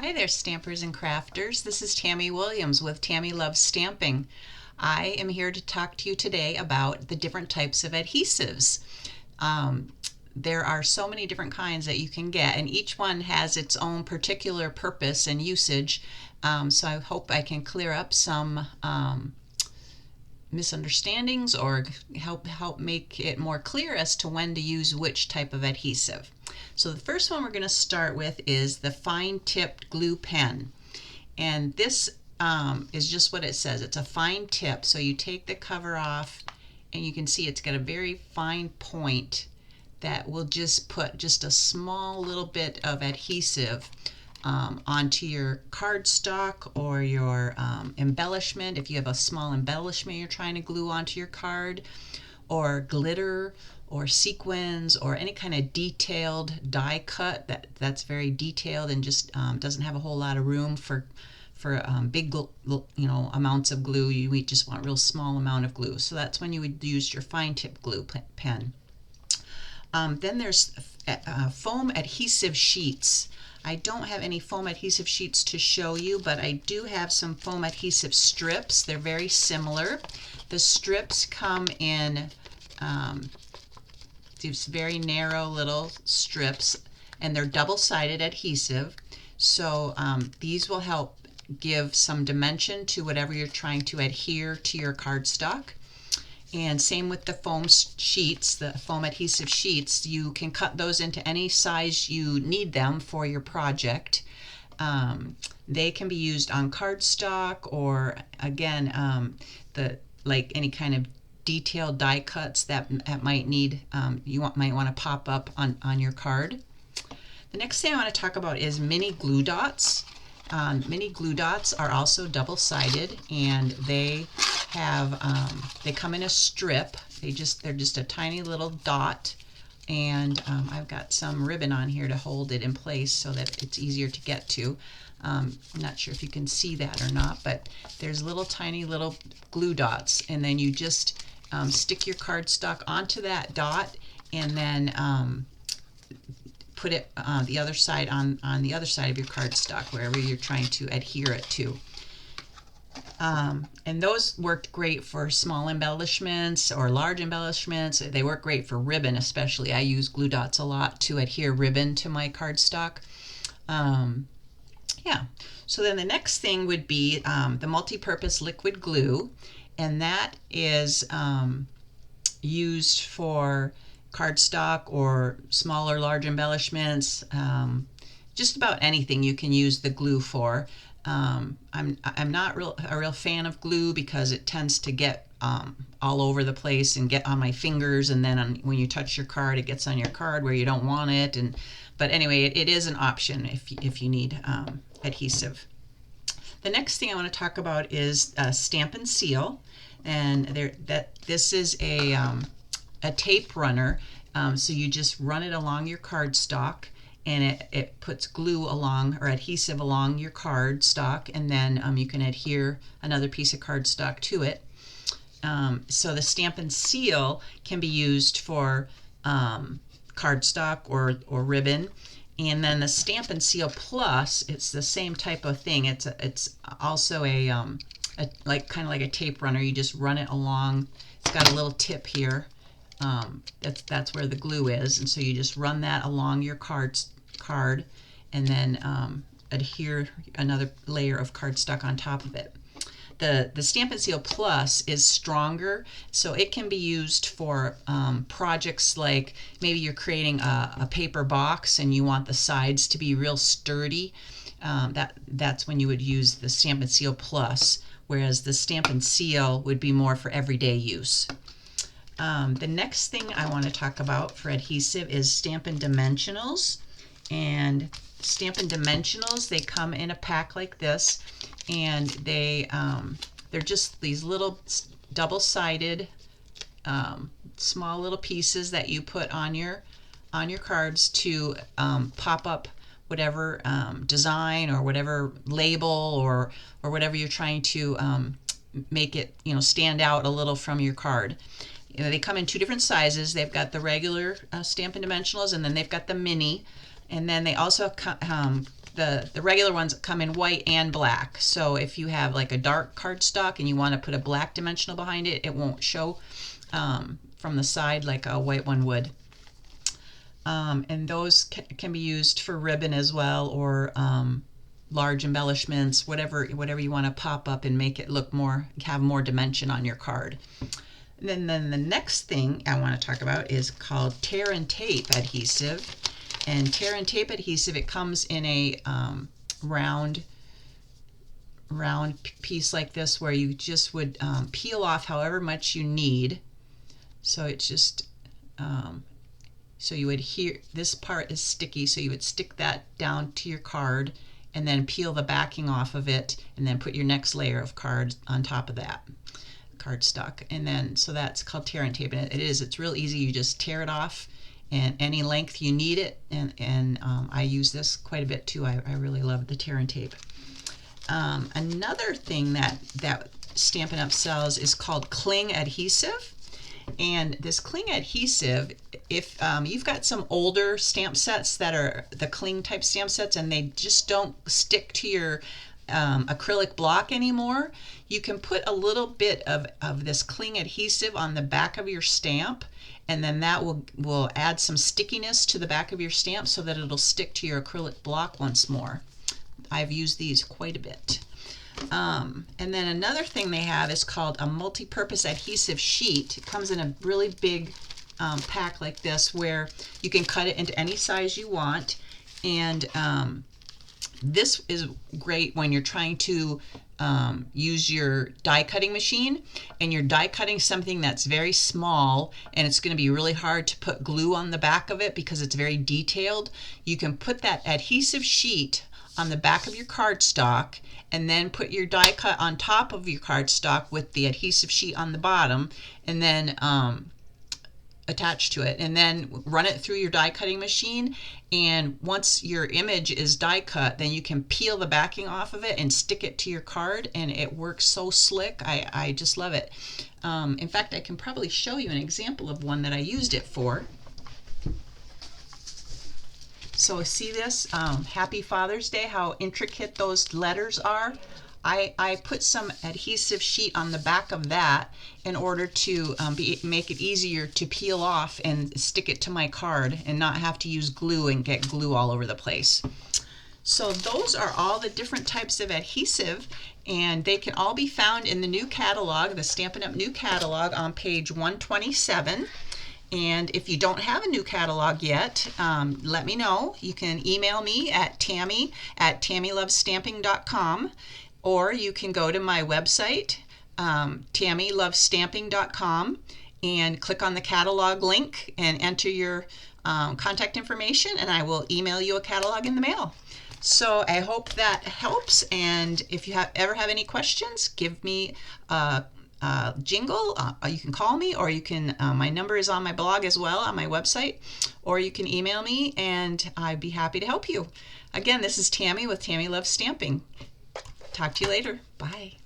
Hi there, stampers and crafters. This is Tammy Williams with Tammy Loves Stamping. I am here to talk to you today about the different types of adhesives. There are so many different kinds that you can get, and each one has its own particular purpose and usage. So I hope I can clear up some misunderstandings or help make it more clear as to when to use which type of adhesive. So the first one we're going to start with is the fine tipped glue pen, and this is just what it says. It's a fine tip, so you take the cover off and you can see it's got a very fine point that will just put just a small little bit of adhesive onto your cardstock or your embellishment. If you have a small embellishment you're trying to glue onto your card, or glitter or sequins or any kind of detailed die cut that's very detailed and just doesn't have a whole lot of room for big amounts of glue. You just want a real small amount of glue, so that's when you would use your fine tip glue pen. Then there's foam adhesive sheets. I don't have any foam adhesive sheets to show you, but I do have some foam adhesive strips. They're very similar. The strips come in these very narrow little strips, and they're double-sided adhesive. So these will help give some dimension to whatever you're trying to adhere to your cardstock. And same with the foam sheets, the foam adhesive sheets. You can cut those into any size you need them for your project. They can be used on cardstock, or again, like any kind of detailed die cuts that might need, might want to pop up on your card. The next thing I want to talk about is mini glue dots. Mini glue dots are also double-sided, and they come in a strip. They're just a tiny little dot, and I've got some ribbon on here to hold it in place so that it's easier to get to. I'm not sure if you can see that or not, but there's tiny little glue dots, and then you just stick your cardstock onto that dot, and then put it the other side on the other side of your cardstock, wherever you're trying to adhere it to. And those worked great for small embellishments or large embellishments. They work great for ribbon, especially. I use glue dots a lot to adhere ribbon to my cardstock. Yeah. So then the next thing would be the multi-purpose liquid glue, and that is used for cardstock or small or large embellishments. Just about anything you can use the glue for. I'm not a real fan of glue because it tends to get all over the place and get on my fingers, and then when you touch your card, it gets on your card where you don't want it. But anyway, it is an option if you need adhesive. The next thing I want to talk about is Stamp and Seal, and this is a tape runner. So you just run it along your cardstock, and it puts glue along, or adhesive along your cardstock, and then you can adhere another piece of cardstock to it. So the Stamp and Seal can be used for cardstock or ribbon. And then the Stamp and Seal Plus, it's the same type of thing. It's also kind of like a tape runner. You just run it along. It's got a little tip here. That's where the glue is, and so you just run that along your card, and then adhere another layer of cardstock on top of it. The Stamp and Seal Plus is stronger, so it can be used for projects like maybe you're creating a paper box and you want the sides to be real sturdy. That's when you would use the Stamp and Seal Plus, whereas the Stamp and Seal would be more for everyday use. The next thing I want to talk about for adhesive is Stampin' Dimensionals. And Stampin' Dimensionals, they come in a pack like this, and they're just these little double-sided small little pieces that you put on your cards to pop up whatever design or whatever label or whatever you're trying to make it stand out a little from your card. They come in two different sizes. They've got the regular Stampin' Dimensionals, and then they've got the mini, and then they also the regular ones come in white and black. So if you have like a dark cardstock and you want to put a black dimensional behind it, it won't show from the side like a white one would. And those can be used for ribbon as well, or large embellishments, whatever you want to pop up and make it look have more dimension on your card. And then the next thing I want to talk about is called tear and tape adhesive. And tear and tape adhesive, it comes in a round piece like this, where you just would peel off however much you need. So it's just so you would this part is sticky, so you would stick that down to your card and then peel the backing off of it, and then put your next layer of cards on top of that cardstock. And then so that's called tear and tape, and it's real easy. You just tear it off, and any length you need it, and I use this quite a bit too. I really love the tear and tape. Another thing that Stampin' Up! Sells is called cling adhesive. And this cling adhesive, if you've got some older stamp sets that are the cling type stamp sets and they just don't stick to your acrylic block anymore, you can put a little bit of this cling adhesive on the back of your stamp, and then that will add some stickiness to the back of your stamp so that it'll stick to your acrylic block once more. I've used these quite a bit. And then another thing they have is called a multi-purpose adhesive sheet. It comes in a really big pack like this, where you can cut it into any size you want. And this is great when you're trying to use your die cutting machine and you're die cutting something that's very small, and it's going to be really hard to put glue on the back of it because it's very detailed. You can put that adhesive sheet on the back of your cardstock, and then put your die cut on top of your cardstock with the adhesive sheet on the bottom, and then attach to it, and then run it through your die cutting machine. And once your image is die cut, then you can peel the backing off of it and stick it to your card, and it works so slick. I just love it. In fact, I can probably show you an example of one that I used it for. So see this, Happy Father's Day, how intricate those letters are. I put some adhesive sheet on the back of that in order to make it easier to peel off and stick it to my card and not have to use glue and get glue all over the place. So those are all the different types of adhesive, and they can all be found in the new catalog, the Stampin' Up! New catalog on page 127. And if you don't have a new catalog yet, let me know. You can email me at tammy@tammylovestamping.com, or you can go to my website, tammylovestamping.com, and click on the catalog link and enter your contact information, and I will email you a catalog in the mail. So I hope that helps, and if you ever have any questions, give me jingle. You can call me, or you can, my number is on my blog as well on my website, or you can email me and I'd be happy to help you. Again, this is Tammy with Tammy Loves Stamping. Talk to you later. Bye.